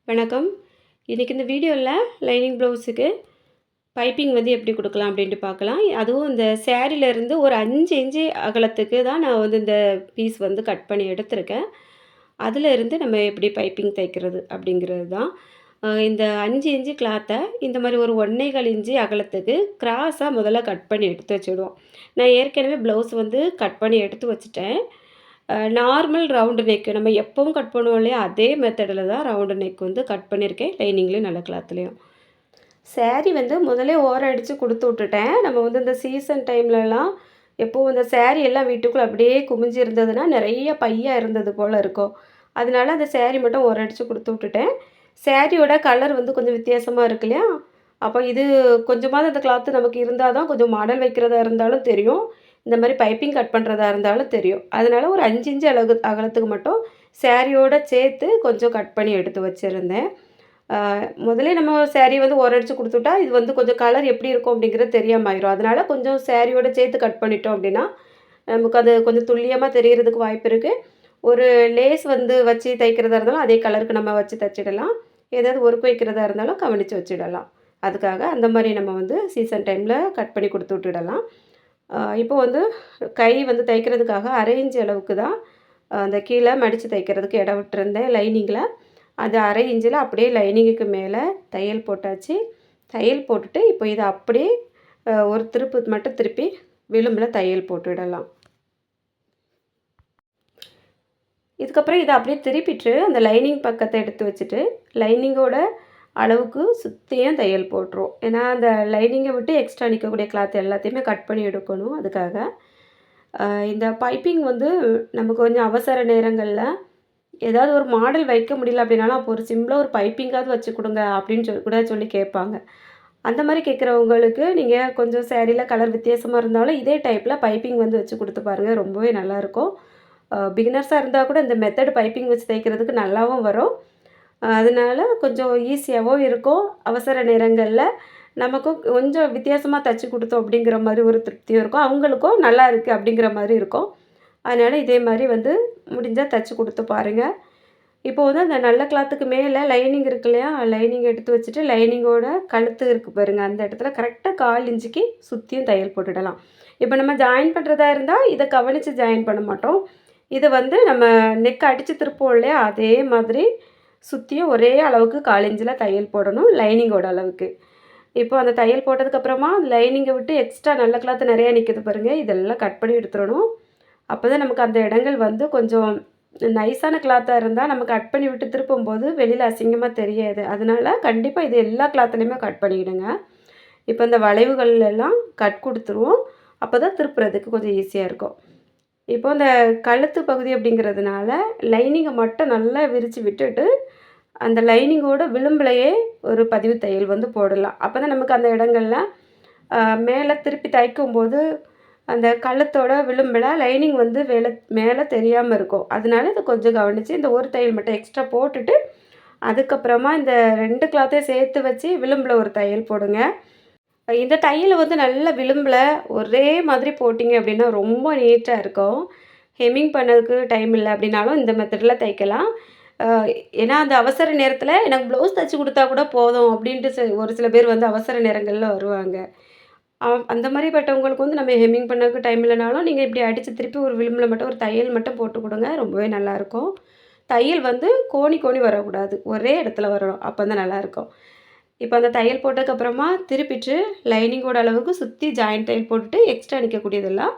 வணக்கம். இன்றைக்கி இந்த வீடியோவில் லைனிங் ப்ளவுஸுக்கு பைப்பிங் வந்து எப்படி கொடுக்கலாம் அப்படின்ட்டு பார்க்கலாம். அதுவும் இந்த சேரீலேருந்து ஒரு 5 இன்ச்சு அகலத்துக்கு தான் நான் வந்து இந்த பீஸ் வந்து கட் பண்ணி எடுத்திருக்கேன். அதில் இருந்து நம்ம எப்படி பைப்பிங் தைக்கிறது அப்படிங்கிறது தான். இந்த 5 இன்ச்சு கிளாத்தை இந்த மாதிரி ஒரு 1 1/4 இன்ச்சு அகலத்துக்கு கிராஸாக முதல்ல கட் பண்ணி எடுத்து வச்சுடுவோம். நான் ஏற்கனவே ப்ளவுஸ் வந்து கட் பண்ணி எடுத்து வச்சுட்டேன். நார்மல் ரவுண்டு நெக்கு நம்ம எப்பவும் கட் பண்ணுவோம் இல்லையா, அதே மெத்தடில் தான் ரவுண்டு நெக் வந்து கட் பண்ணியிருக்கேன். லைனிங்லேயும் நல்ல கிளாத்லேயும். சாரீ வந்து முதலே ஓரம் அடித்து கொடுத்து விட்டுட்டேன். நம்ம வந்து இந்த சீசன் டைம்லலாம் எப்போவும் இந்த சாரீ எல்லாம் வீட்டுக்குள்ளே அப்படியே குமிஞ்சு இருந்ததுன்னா நிறைய பையா இருந்தது போல் இருக்கும். அதனால அந்த சாரீ மட்டும் ஓரம் அடித்து கொடுத்து விட்டுட்டேன். சாரியோட கலர் வந்து கொஞ்சம் வித்தியாசமாக இருக்கு இல்லையா, அப்போ இது கொஞ்சமாவது அந்த கிளாத்து நமக்கு இருந்தால் தான் கொஞ்சம் மாடல் வைக்கிறதா இருந்தாலும் தெரியும், இந்த மாதிரி பைப்பிங் கட் பண்ணுறதா இருந்தாலும் தெரியும். அதனால் ஒரு 5 இன்ச்சு அகலத்துக்கு மட்டும் சாரியோடு சேர்த்து கொஞ்சம் கட் பண்ணி எடுத்து வச்சுருந்தேன். முதலே நம்ம சாரீ வந்து ஓரடிச்சு கொடுத்துட்டா இது வந்து கொஞ்சம் கலர் எப்படி இருக்கும் அப்படிங்கிறது தெரியாமல் ஆயிரும். அதனால் கொஞ்சம் சாரியோடு சேர்த்து கட் பண்ணிட்டோம் அப்படின்னா நமக்கு அது கொஞ்சம் துல்லியமாக தெரியறதுக்கு வாய்ப்பு இருக்குது. ஒரு லேஸ் வந்து வச்சு தைக்கிறதா இருந்தாலும் அதே கலருக்கு நம்ம வச்சு தைச்சிடலாம். ஏதாவது ஒர்க் வைக்கிறதா இருந்தாலும் கவனித்து வச்சுடலாம். அதுக்காக அந்த மாதிரி நம்ம வந்து சீசன் டைமில் கட் பண்ணி கொடுத்து விட்டுடலாம். இப்போ வந்து கை வந்து தைக்கிறதுக்காக 1/2 இன்ச் அளவுக்கு தான் அந்த கீழே மடித்து தைக்கிறதுக்கு இடம் விட்டுருந்தேன் லைனிங்கில். அது 1/2 இன்ச்சில் அப்படியே லைனிங்குக்கு மேலே தையல் போட்டாச்சு. தையல் போட்டுட்டு இப்போ இதை அப்படியே ஒரு திருப்பு மட்டும் திருப்பி விளிம்பில் தையல் போட்டுவிடலாம். இதுக்கப்புறம் இதை அப்படியே திருப்பிட்டு அந்த லைனிங் பக்கத்தை எடுத்து வச்சுட்டு லைனிங்கோட அளவுக்கு சுற்றியும் தையல் போட்டுருவோம். ஏன்னா அந்த லைனிங்கை விட்டு எக்ஸ்ட்ரா நிற்கக்கூடிய கிளாத் எல்லாத்தையுமே கட் பண்ணி எடுக்கணும். அதுக்காக இந்த பைப்பிங் வந்து நமக்கு கொஞ்சம் அவசர நேரங்களில் ஏதாவது ஒரு மாடல் வைக்க முடியல அப்படின்னாலும் அப்போ ஒரு சிம்பிளாக ஒரு பைப்பிங்காவது வச்சு கொடுங்க அப்படின்னு கூட சொல்லி கேட்பாங்க. அந்த மாதிரி கேட்குறவங்களுக்கு நீங்கள் கொஞ்சம் சேரீயில் கலர் வித்தியாசமாக இருந்தாலும் இதே டைப்பில் பைப்பிங் வந்து வச்சு கொடுத்து பாருங்கள், ரொம்பவே நல்லாயிருக்கும். பிகினர்ஸாக இருந்தால் கூட இந்த மெத்தட் பைப்பிங் வச்சு தைக்கிறதுக்கு நல்லாவும் வரும். அதனால கொஞ்சம் ஈஸியாகவும் இருக்கும். அவசர நேரங்களில் நமக்கும் கொஞ்சம் வித்தியாசமாக தைச்சி கொடுத்தோம் அப்படிங்கிற மாதிரி ஒரு திருப்தியும் இருக்கும். அவங்களுக்கும் நல்லா இருக்குது அப்படிங்கிற மாதிரி இருக்கும். அதனால் இதே மாதிரி வந்து முடிஞ்சால் தைச்சி கொடுத்து பாருங்கள். இப்போ வந்து அந்த நல்ல கிளாத்துக்கு மேலே லைனிங் இருக்கு இல்லையா, லைனிங் எடுத்து வச்சுட்டு லைனிங்கோட கழுத்து இருக்குது பாருங்கள், அந்த இடத்துல கரெக்டாக 1/4 இன்ச்சுக்கு சுற்றியும் தையல் போட்டுடலாம். இப்போ நம்ம ஜாயின் பண்ணுறதா இருந்தால் இதை கவனித்து ஜாயின் பண்ண மாட்டோம். இதை வந்து நம்ம நெக் அடித்து திருப்போம் இல்லையா, அதே மாதிரி சுற்றியும் ஒரே அளவுக்கு 1/4 இன்ச்சில் தையல் போடணும் லைனிங்கோட அளவுக்கு. இப்போ அந்த தையல் போட்டதுக்கப்புறமா லைனிங்கை விட்டு எக்ஸ்ட்ரா நல்ல கிளாத்து நிறையா நிற்கிது பாருங்கள், இதெல்லாம் கட் பண்ணி எடுத்துடணும். அப்போ தான் நமக்கு அந்த இடங்கள் வந்து கொஞ்சம் நைஸான கிளாத்தாக இருந்தால் நம்ம கட் பண்ணி விட்டு திருப்பும்போது வெளியில் அசிங்கமாக தெரியாது. அதனால் கண்டிப்பாக இது எல்லா கிளாத்துலேயுமே கட் பண்ணிவிடுங்க. இப்போ இந்த வளைவுகள் எல்லாம் கட் கொடுத்துருவோம். அப்போ தான் திருப்புறதுக்கு கொஞ்சம் ஈஸியாக இருக்கும். இப்போ இந்த கழுத்து பகுதி அப்படிங்கிறதுனால லைனிங்கை மட்டும் நல்லா விரித்து விட்டுட்டு அந்த லைனிங்கோட விளிம்புலையே ஒரு பதிவு தையல் வந்து போடலாம். அப்போ தான் நமக்கு அந்த இடங்கள்ல மேலே திருப்பி தைக்கும்போது அந்த கழுத்தோட விளிம்பில் லைனிங் வந்து மேலே தெரியாமல் இருக்கும். அதனால இதை கொஞ்சம் கவனித்து இந்த ஒரு தையல் மட்டும் எக்ஸ்ட்ரா போட்டுட்டு அதுக்கப்புறமா இந்த 2 கிளாத்தையும் சேர்த்து வச்சு விளிம்பில் ஒரு தையல் போடுங்க. இந்த தையலை வந்து நல்ல விளிம்பில் ஒரே மாதிரி போட்டிங்க அப்படின்னா ரொம்ப நீட்டாக இருக்கும். ஹெம்மிங் பண்ணதுக்கு டைம் இல்லை அப்படின்னாலும் இந்த மெத்தடில் தைக்கலாம். ஏன்னா அந்த அவசர நேரத்தில் எனக்கு ப்ளவுஸ் தைச்சி கொடுத்தா கூட போதும் அப்படின்ட்டு ஒரு சில பேர் வந்து அவசர நேரங்களில் வருவாங்க. அந்த மாதிரிப்பட்டவங்களுக்கு வந்து நம்ம ஹெம்மிங் பண்ணதுக்கு டைம் இல்லைனாலும் நீங்கள் இப்படி அடித்து திருப்பி ஒரு விளிம்பில் மட்டும் ஒரு தையல் மட்டும் போட்டு கொடுங்க, ரொம்பவே நல்லாயிருக்கும். தையல் வந்து கோணி கோணி வரக்கூடாது, ஒரே இடத்துல வரணும், அப்போ தான் நல்லாயிருக்கும். இப்போ அந்த தையல் போட்டதுக்கப்புறமா திருப்பிட்டு லைனிங்கோட அளவுக்கு சுற்றி ஜாயிண்ட் தையல் போட்டுட்டு எக்ஸ்ட்ரா நிற்கக்கூடியதெல்லாம்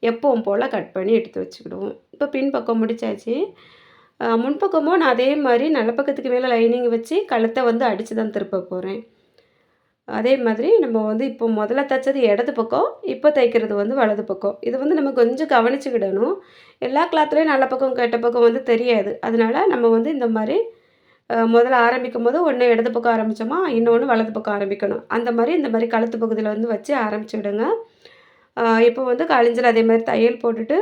எப்பவும் போல் கட் பண்ணி எடுத்து வச்சுக்கிடுவோம். இப்போ பின்பக்கம் முடிச்சாச்சு. முன்பக்கமும் நான் அதே மாதிரி நல்ல பக்கத்துக்கு மேலே லைனிங் வச்சு கழுத்தை வந்து அடித்து தான் திருப்ப போகிறேன். அதே மாதிரி நம்ம வந்து இப்போ முதல்ல தைச்சது இடது பக்கம், இப்போ தைக்கிறது வந்து வலது பக்கம். இது வந்து நம்ம கொஞ்சம் கவனிச்சுக்கிடணும். எல்லா கிளாத்துலேயும் நல்ல பக்கம் கெட்ட பக்கம் வந்து தெரியாது. அதனால நம்ம வந்து இந்த மாதிரி முதல்ல ஆரம்பிக்கும்போது ஒன்று இடது பக்கம் ஆரம்பித்தோமா, இன்னொன்று வலது பக்கம் ஆரம்பிக்கணும். அந்த மாதிரி இந்த மாதிரி கழுத்து பகுதியில் வந்து வச்சு ஆரம்பிச்சுவிடுங்க. இப்போ வந்து காலிஞ்சில் அதே மாதிரி தையல் போட்டுட்டு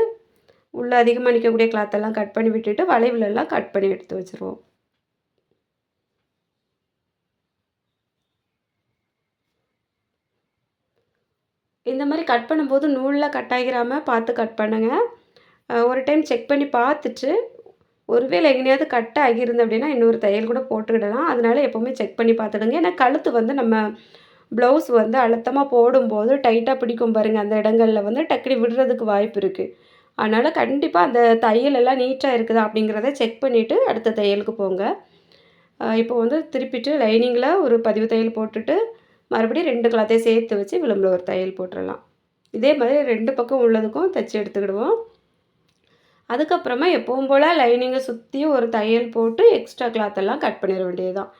உள்ளே அதிகமாக நிற்கக்கூடிய கிளாத்தெல்லாம் கட் பண்ணி விட்டுட்டு வளைவுலெல்லாம் கட் பண்ணி எடுத்து வச்சுருவோம். இந்த மாதிரி கட் பண்ணும்போது நூலில் கட் ஆகிராமல் பார்த்து கட் பண்ணுங்கள். ஒரு டைம் செக் பண்ணி பார்த்துட்டு ஒருவேளை எங்கேயாவது கட் ஆகியிருந்து அப்படின்னா, இன்னொரு தையல் கூட போட்டுக்கிடலாம். அதனால எப்பவுமே செக் பண்ணி பார்த்துடுங்க. ஏன்னா கழுத்து வந்து நம்ம ப்ளவுஸ் வந்து அழுத்தமா போடும்போது டைட்டா பிடிக்கும் பாருங்க, அந்த இடங்கள்ல வந்து டக்குனு விடுறதுக்கு வாய்ப்பு இருக்கு. அதனால கண்டிப்பா அந்த தையல் எல்லாம் நீட்டா இருக்குதா அப்படிங்கிறத செக் பண்ணிட்டு அடுத்த தையலுக்கு போங்க. இப்போ வந்து திருப்பிட்டு லைனிங்கில ஒரு பதிவு தையல் போட்டுட்டு, மறுபடியும் 2 கிளாத்தையும் சேர்த்து வச்சு விளிம்பில ஒரு தையல் போட்டுறலாம். இதே மாதிரி 2 பக்கம் உள்ளதுக்கும் தச்சு எடுத்துக்கிடுவோம். அதுக்கப்புறமா எப்பவும் போல லைனிங்க சுத்தியும் ஒரு தையல் போட்டு எக்ஸ்ட்ரா கிளாத் எல்லாம் கட் பண்ணிற வேண்டியது தான்.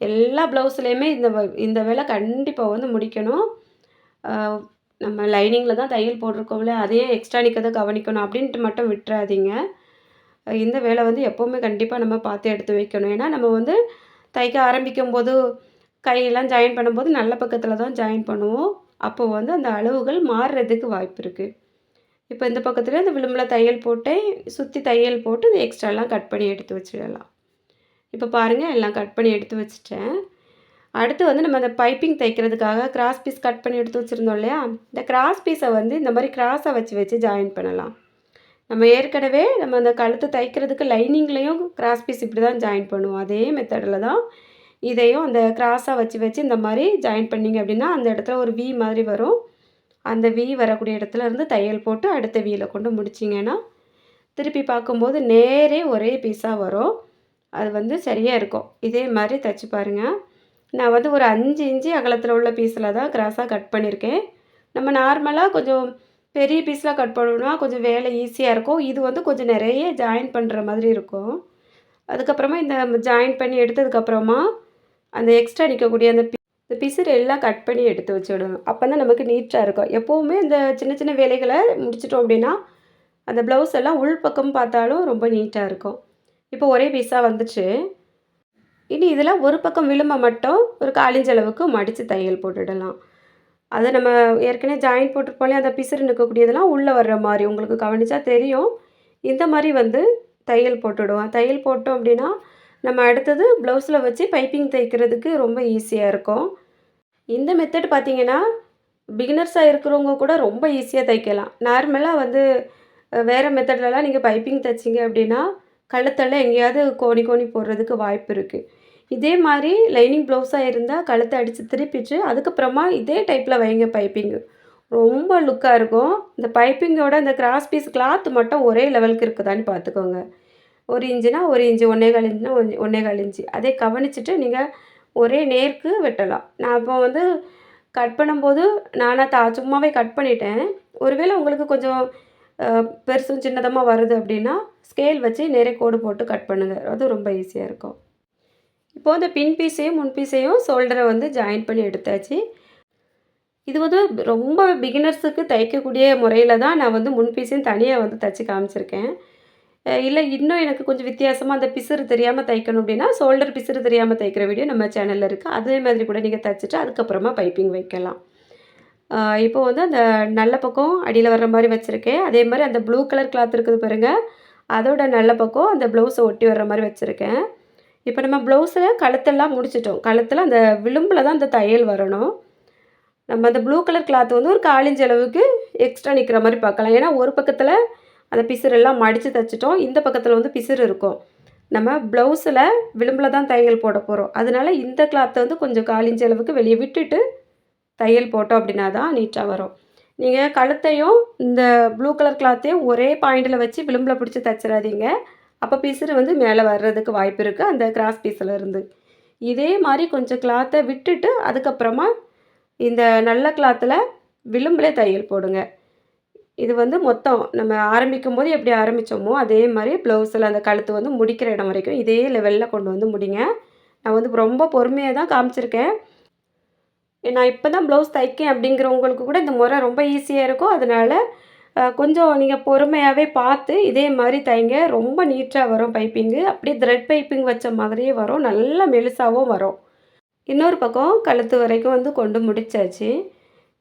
எல்லா ப்ளவுஸ்லயுமே இந்த வேலை கண்டிப்பா வந்து முடிக்கணும். அ நம்ம லைனிங்கில தான் தையல் போட்டிருக்கோம்ல, அதையே எக்ஸ்ட்ரா நிக்கிறத கவனிக்கணும் அப்படின்ட்டு மட்டும் விட்டுறாதீங்க. இந்த வேலை வந்து எப்பவுமே கண்டிப்பா நம்ம பார்த்து எடுத்து வைக்கணும். ஏன்னா நம்ம வந்து தைக்க ஆரம்பிக்கும்போது, கையெல்லாம் ஜாயின் பண்ணும்போது நல்ல பக்கத்தில தான் ஜாயின் பண்ணுவோம். அப்போ வந்து அந்த அளவுகள் மாறுறதுக்கு வாய்ப்பு இருக்கு. இப்போ இந்த பக்கத்துல இந்த விளிம்புல தையல் போட்டேன். சுத்தி தையல் போட்டு இந்த எக்ஸ்ட்ராலாம் கட் பண்ணி எடுத்து வச்சுடலாம். இப்போ பாருங்க எல்லாம் கட் பண்ணி எடுத்து வச்சுட்டேன். அடுத்து வந்து நம்ம அந்த பைப்பிங் தைக்கிறதுக்காக கிராஸ் பீஸ் கட் பண்ணி எடுத்து வச்சுருந்தோம் இல்லையா? இந்த கிராஸ் பீஸை வந்து இந்த மாரி கிராஸா வச்சு வச்சு ஜாயின் பண்ணலாம். நம்ம ஏற்கனவே நம்ம அந்த கழுத்து தைக்கிறதுக்கு லைனிங்லேயும் கிராஸ் பீஸ் இப்படி தான் ஜாயின் பண்ணுவோம். அதே மெத்தடில் தான் இதையும் அந்த கிராஸா வச்சு வச்சு இந்த மாரி ஜாயின் பண்ணீங்க அப்படின்னா, அந்த இடத்துல ஒரு வி மாதிரி வரும். அந்த வி வரக்கூடிய இடத்துல இருந்து தையல் போட்டு அடுத்த வில கொண்டு முடிச்சிங்கன்னா, திருப்பி பார்க்கும்போது நேரே ஒரே பீஸா வரும். அது வந்து சரியா இருக்கும். இதே மாரி தச்சு பாருங்க. நான் வந்து ஒரு 5 இன்ச்சு அகலத்தில உள்ள பீஸில தான் கிராஸா கட் பண்ணியிருக்கேன். நம்ம நார்மலா கொஞ்சம் பெரிய பீஸ்லாம் கட் பண்ணோம்னா கொஞ்சம் வேலை ஈஸியா இருக்கும். இது வந்து கொஞ்சம் நெறைய ஜாயின் பண்ற மாதிரி இருக்கும். அதுக்கப்புறமா இந்த ஜாயின் பண்ணி எடுத்ததுக்கப்புறமா, அந்த எக்ஸ்ட்ரா நிக்கக்கூடிய இந்த பிசிறு எல்லாம் கட் பண்ணி எடுத்து வச்சுடணும். அப்பதான் நமக்கு நீட்டா இருக்கும். எப்பவுமே இந்த சின்ன சின்ன வேலைகள முடிச்சுட்டோம் அப்படின்னா, அந்த ப்ளவுஸ் எல்லாம் உள்பக்கம் பார்த்தாலும் ரொம்ப நீட்டா இருக்கும். இப்போ ஒரே பீஸா வந்துச்சு. இனி இதில ஒரு பக்கம் விளிம்ப மட்டும் ஒரு 1/4 இன்ச் அளவுக்கு மடிச்சு தையல் போட்டுடலாம். அத நம்ம ஏற்கனவே ஜாயின் போட்டிருப்போம் அந்த பிசிறு நிக்கக்கூடியதெல்லாம் உள்ள வர்ற மாரி உங்களுக்கு கவனிச்சா தெரியும். இந்த மாரி வந்து தையல் போட்டுடுவோம். தையல் போட்டோம் அப்படின்னா, நம்ம அடுத்தது ப்ளவுஸில வச்சு பைப்பிங் தைக்கிறதுக்கு ரொம்ப ஈஸியா இருக்கும். இந்த மெத்தட் பார்த்தீங்கன்னா, பிகினர்ஸா இருக்கிறவங்க கூட ரொம்ப ஈஸியா தைக்கலாம். நார்மலா வந்து வேற மெத்தட்லலாம் நீங்க பைப்பிங் தைச்சீங்க அப்படின்னா, கழுத்தெல்லாம் எங்கேயாவது கோணி கோணி போடுறதுக்கு வாய்ப்பு இருக்கு. இதே மாரி லைனிங் ப்ளவுஸா இருந்தா கழுத்த அடிச்சு திருப்பிட்டு, அதுக்கப்புறமா இதே டைப்ல வைங்க பைப்பிங்கு. ரொம்ப லுக்கா இருக்கும். இந்த பைப்பிங்கோட இந்த கிராஸ் பீஸ் கிளாத் மட்டும் ஒரே லெவலுக்கு இருக்குதான்னு பார்த்துக்கோங்க. 1 இன்ச்சுனா 1 இன்ச்சு, 1 1/4 இன்ச்சுனா 1 1/4 இன்ச்சு. அதே கவனிச்சுட்டு நீங்க ஒரே நேருக்கு வெட்டலாம். நான் இப்போ வந்து கட் பண்ணும்போது நானா சும்மாவே கட் பண்ணிட்டேன். ஒருவேளை உங்களுக்கு கொஞ்சம் பெருசும் சின்னதுமா வருது அப்படின்னா, ஸ்கேல் வச்சு நேரா கோடு போட்டு கட் பண்ணுங்க. அது ரொம்ப ஈஸியா இருக்கும். இப்போ இந்த பின் பீஸையும், முன் பீஸையும் ஷோல்டர வந்து ஜாயின் பண்ணி எடுத்தாச்சு. இது வந்து ரொம்ப பிகினர்ஸுக்கு தைக்கக்கூடிய முறையில தான் நான் வந்து முன் பீஸையும் தனியா வந்து தச்சு காமிச்சிருக்கேன். இல்ல இன்னும் எனக்கு கொஞ்சம் வித்தியாசமா அந்த பிசிறு தெரியாம தைக்கணும் அப்படின்னா, ஷோல்டர் பிசிறு தெரியாம தைக்கிற வீடியோ நம்ம சேனல்ல இருக்கு. அதே மாதிரி கூட நீங்க தச்சுட்டு அதுக்கப்புறமா பைப்பிங் வைக்கலாம். அ இப்போ வந்து அந்த நல்ல பக்கம் அடியில வர்ற மாரி வச்சிருக்கேன். அதே மாரி அந்த ப்ளூ கலர் கிளாத் இருக்குது பாருங்க, அதோட நல்ல பக்கம் அந்த ப்ளவுஸ ஒட்டி வர்ற மாரி வச்சிருக்கேன். இப்போ நம்ம ப்ளவுஸில கழுத்தெல்லாம் முடிச்சுட்டோம். கழுத்துல அந்த விளிம்புல தான் அந்த தையல் வரணும். நம்ம அந்த ப்ளூ கலர் கிளாத் வந்து ஒரு 1/4 இன்ச் அளவுக்கு எக்ஸ்ட்ரா நிக்கிற மாரி பார்க்கலாம். ஏன்னா, ஒரு பக்கத்துல அந்த பிசிறெல்லாம் மடிச்சு தச்சுட்டோம். இந்த பக்கத்துல வந்து பிசிறு இருக்கும். நம்ம ப்ளவுஸில விளிம்புல தான் தையல் போட போறோம். அதனால இந்த கிளாத்த வந்து கொஞ்சம் 1/4 இன்ச் அளவுக்கு வெளிய விட்டுட்டு தையல் போட்டோம் அப்படின்னா தான் நீட்டா வரும். நீங்க கழுத்தையும் இந்த ப்ளூ கலர் கிளாத்தையும் ஒரே பாயிண்ட்ல வச்சு விளிம்புல பிடிச்சு தச்சிராதீங்க. அப்ப பிசிறு வந்து மேல வர்றதுக்கு வாய்ப்பு இருக்கு. அந்த கிராஸ் பீஸ்ல இருந்து. இதே மாரி கொஞ்சம் கிளாத்த விட்டுட்டு, அதுக்கப்புறமா இந்த நல்ல கிளாத்துல விளிம்புல தையல் போடுங்க. இது வந்து மொத்தம் நம்ம ஆரம்பிக்கும்போது எப்படி ஆரம்பிச்சோமோ, அதே மாரி ப்ளவுஸில அந்த கழுத்து வந்து முடிக்கிற இடம் வரைக்கும் இதே லெவல்ல கொண்டு வந்து முடிங்க. நான் வந்து ரொம்ப பொறுமையா தான் காமிச்சிருக்கேன். நான் இப்ப தான் ப்ளவுஸ் தைக்கேன் அப்படிங்கிறவங்களுக்கு கூட இந்த முறை ரொம்ப ஈஸியா இருக்கும். அதனால கொஞ்சம் நீங்க பொறுமையாவே பார்த்து இதே மாரி தைங்க. ரொம்ப நீட்டா வரும் பைப்பிங்கு. அப்படியே த்ரெட் பைப்பிங் வச்ச மாதிரியே வரும். நல்லா மெலிசாவும் வரும். இன்னொரு பக்கம் கழுத்து வரைக்கும் வந்து கொண்டு முடிச்சாச்சு.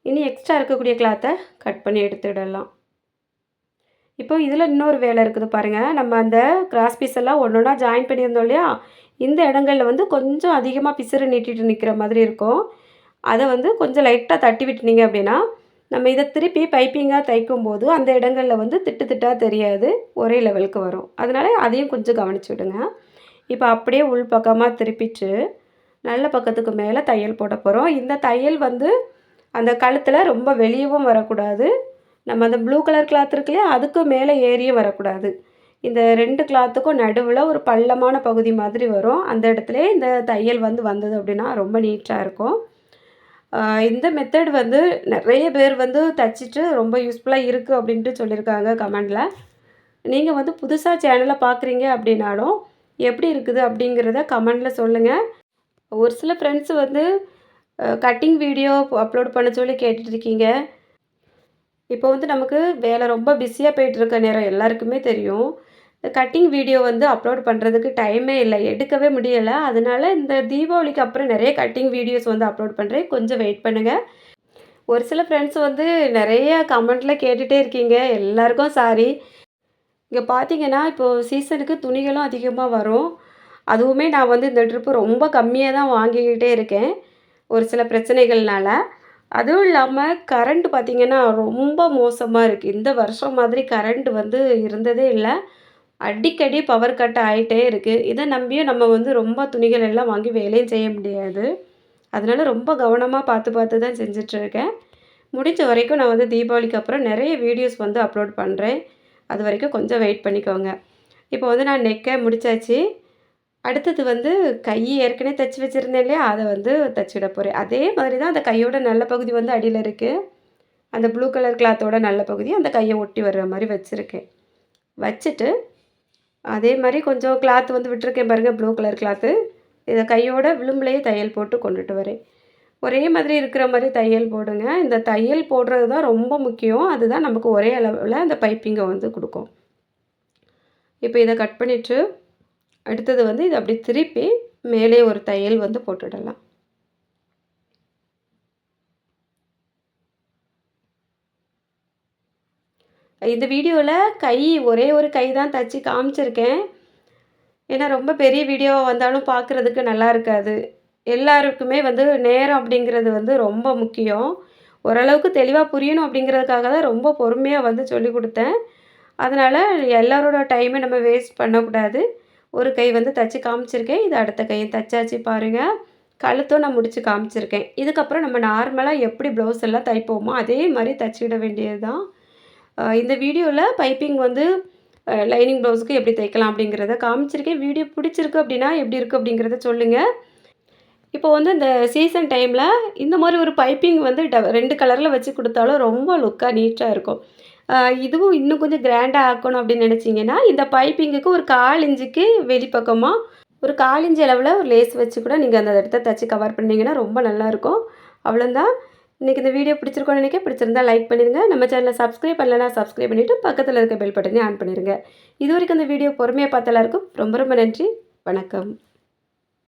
இனி எக்ஸ்ட்ரா இருக்கக்கூடிய கிளாத்த கட் பண்ணி எடுத்துடலாம். இப்போ இதில இன்னொரு வேலை இருக்குது பாருங்க. நம்ம அந்த கிராஸ் பீஸ் எல்லாம் ஒண்ணொண்ணா ஜாயின் பண்ணியிருந்தோம் இல்லையா? இந்த இடங்கள்ல வந்து கொஞ்சம் அதிகமா பிசிறு நீட்டிட்டு நிக்கிற மாதிரி இருக்கும். அத வந்து கொஞ்சம் லைட்டா தட்டி விட்டுனீங்க அப்படின்னா, நம்ம இதை திருப்பி பைப்பிங்காக தைக்கும்போது அந்த இடங்களில் வந்து திட்டு திட்டாக தெரியாது, ஒரே லெவலுக்கு வரும். அதனால் அதையும் கொஞ்சம் கவனிச்சு விடுங்க. இப்போ அப்படியே உள் பக்கமாக திருப்பிட்டு நல்ல பக்கத்துக்கு மேலே தையல் போட போகிறோம். இந்த தையல் வந்து அந்த கழுத்தில் ரொம்ப வெளியவும் வரக்கூடாது. நம்ம அந்த ப்ளூ கலர் கிளாத் இருக்கு இல்லையா, அதுக்கும் மேலே ஏறியும் வரக்கூடாது. இந்த 2 கிளாத்துக்கும் நடுவில் ஒரு பள்ளமான பகுதி மாதிரி வரும். அந்த இடத்துலயே இந்த தையல் வந்து வந்தது அப்படின்னா ரொம்ப நீட்டாக இருக்கும். இந்த மெத்தட் வந்து நிறைய பேர் வந்து தச்சுட்டு ரொம்ப யூஸ்ஃபுல்லாக இருக்குது அப்படின்ட்டு சொல்லியிருக்காங்க கமெண்டில். நீங்கள் வந்து புதுசாக சேனலை பார்க்குறீங்க அப்படின்னாலும் எப்படி இருக்குது அப்படிங்கிறத கமெண்டில் சொல்லுங்கள். ஒரு சில ஃப்ரெண்ட்ஸ் வந்து கட்டிங் வீடியோ அப்லோட் பண்ண சொல்லி கேட்டுட்ருக்கீங்க. இப்போ வந்து நமக்கு வேலை ரொம்ப பிஸியாக போயிட்டுருக்க நேரம் எல்லாருக்குமே தெரியும். இந்த கட்டிங் வீடியோ வந்து அப்லோட் பண்ணுறதுக்கு டைமே இல்லை, எடுக்கவே முடியலை. அதனால இந்த தீபாவளிக்கு அப்புறம் நிறைய கட்டிங் வீடியோஸ் வந்து அப்லோட் பண்ணுறேன். கொஞ்சம் வெயிட் பண்ணுங்கள். ஒரு சில ஃப்ரெண்ட்ஸ் வந்து நிறைய கமெண்ட்டில் கேட்டுகிட்டே இருக்கீங்க. எல்லாருக்கும் சாரி. இங்கே பார்த்தீங்கன்னா இப்போது சீசனுக்கு துணிகளும் அதிகமாக வரும். அதுவுமே நான் வந்து இந்த ட்ரிப்பு ரொம்ப கம்மியாக தான் வாங்கிக்கிட்டே இருக்கேன், ஒரு சில பிரச்சனைகள்னால. அதுவும் இல்லாமல் கரண்ட் பார்த்திங்கன்னா ரொம்ப மோசமாக இருக்குது. இந்த வருஷம் மாதிரி கரண்ட் வந்து இருந்ததே இல்லை. அடிக்கடி பவர் கட் ஆகிட்டே இருக்குது. இதை நம்பியும் நம்ம வந்து ரொம்ப துணிகள் எல்லாம் வாங்கி வேலையும் செய்ய முடியாது. அதனால ரொம்ப கவனமாக பார்த்து பார்த்து தான் செஞ்சிட்ருக்கேன். முடிஞ்ச வரைக்கும் நான் வந்து தீபாவளிக்கு அப்புறம் நிறைய வீடியோஸ் வந்து அப்லோட் பண்ணுறேன். அது வரைக்கும் கொஞ்சம் வெயிட் பண்ணிக்கோங்க. இப்போ வந்து நான் நெக்கை முடிச்சாச்சு. அடுத்தது வந்து கை ஏற்கனவே தைச்சி வச்சுருந்தேன் இல்லையா, அதை வந்து தைச்சிட போகிறேன். அதே மாதிரி தான் அந்த கையோட நல்ல பகுதி வந்து அடியில் இருக்குது. அந்த ப்ளூ கலர் கிளாத்தோட நல்ல பகுதி அந்த கையை ஒட்டி வர்ற மாதிரி வச்சுருக்கேன். வச்சுட்டு அதே மாதிரி கொஞ்சம் கிளாத் வந்து விட்டுருக்கேன் பாருங்கள், ப்ளூ கலர் கிளாத்து. இதை கையோட விளிம்புலையே தையல் போட்டு கொண்டுட்டு வரேன். ஒரே மாதிரி இருக்கிற மாதிரி தையல் போடுங்க. இந்த தையல் போடுறது தான் ரொம்ப முக்கியம். அதுதான் நமக்கு ஒரே அளவில் அந்த பைப்பிங்கை வந்து கொடுக்கும். இப்போ இதை கட் பண்ணிவிட்டு அடுத்தது வந்து இதை அப்படி திருப்பி மேலே ஒரு தையல் வந்து போட்டுடலாம். இந்த வீடியோவில் கை ஒரே ஒரு கை தான் தச்சு காமிச்சிருக்கேன். ஏன்னா ரொம்ப பெரிய வீடியோவாக வந்தாலும் பார்க்குறதுக்கு நல்லா இருக்காது. எல்லாருக்குமே வந்து நேரம் அப்படிங்கிறது வந்து ரொம்ப முக்கியம். ஓரளவுக்கு தெளிவாக புரியணும் அப்படிங்கிறதுக்காக தான் ரொம்ப பொறுமையாக வந்து சொல்லிக் கொடுத்தேன். அதனால் எல்லாரோட டைமை நம்ம வேஸ்ட் பண்ணக்கூடாது. ஒரு கை வந்து தச்சு காமிச்சிருக்கேன். இது அடுத்த கையை தச்சாச்சு பாருங்கள். கழுத்தும் நான் முடித்து காமிச்சிருக்கேன். இதுக்கப்புறம் நம்ம நார்மலாக எப்படி ப்ளவுஸ் எல்லாம் தைப்போமோ அதே மாதிரி தச்சுவிட வேண்டியது தான். இந்த வீடியோவில் பைப்பிங் வந்து லைனிங் ப்ளவுஸுக்கு எப்படி தைக்கலாம் அப்படிங்கிறத காமிச்சிருக்கேன். வீடியோ பிடிச்சிருக்கு அப்படின்னா எப்படி இருக்குது அப்படிங்கிறத சொல்லுங்கள். இப்போ வந்து இந்த சீசன் டைமில் இந்த மாதிரி ஒரு பைப்பிங் வந்து 2 கலரில் வச்சு கொடுத்தாலும் ரொம்ப லுக்காக நீட்டாக இருக்கும். இதுவும் இன்னும் கொஞ்சம் கிராண்டாக ஆக்கணும் அப்படின்னு நினச்சிங்கன்னா இந்த பைப்பிங்குக்கு ஒரு 1/4 இன்ச்சுக்கு வெளிப்பக்கமாக ஒரு 1/4 இன்ச் அளவில் ஒரு லேஸ் வச்சு கூட நீங்கள் அந்த இடத்த தச்சு கவர் பண்ணிங்கன்னா ரொம்ப நல்லாயிருக்கும். அவ்வளோதான். இன்றைக்கி இந்த வீடியோ பிடிச்சிருக்கோன்னு நினைக்கிறேன். பிடிச்சிருந்தால் லைக் பண்ணிடுங்க. நம்ம சேனலை சப்ஸ்கிரைப் பண்ணலன்னா சப்ஸ்கிரைப் பண்ணிவிட்டு பக்கத்தில் இருக்க பெல் பட்டனையும் ஆன் பண்ணிடுங்க. இது வரைக்கும் அந்த வீடியோ பொறுமையாக பார்த்த எல்லாருக்கும் ரொம்ப ரொம்ப நன்றி. வணக்கம்.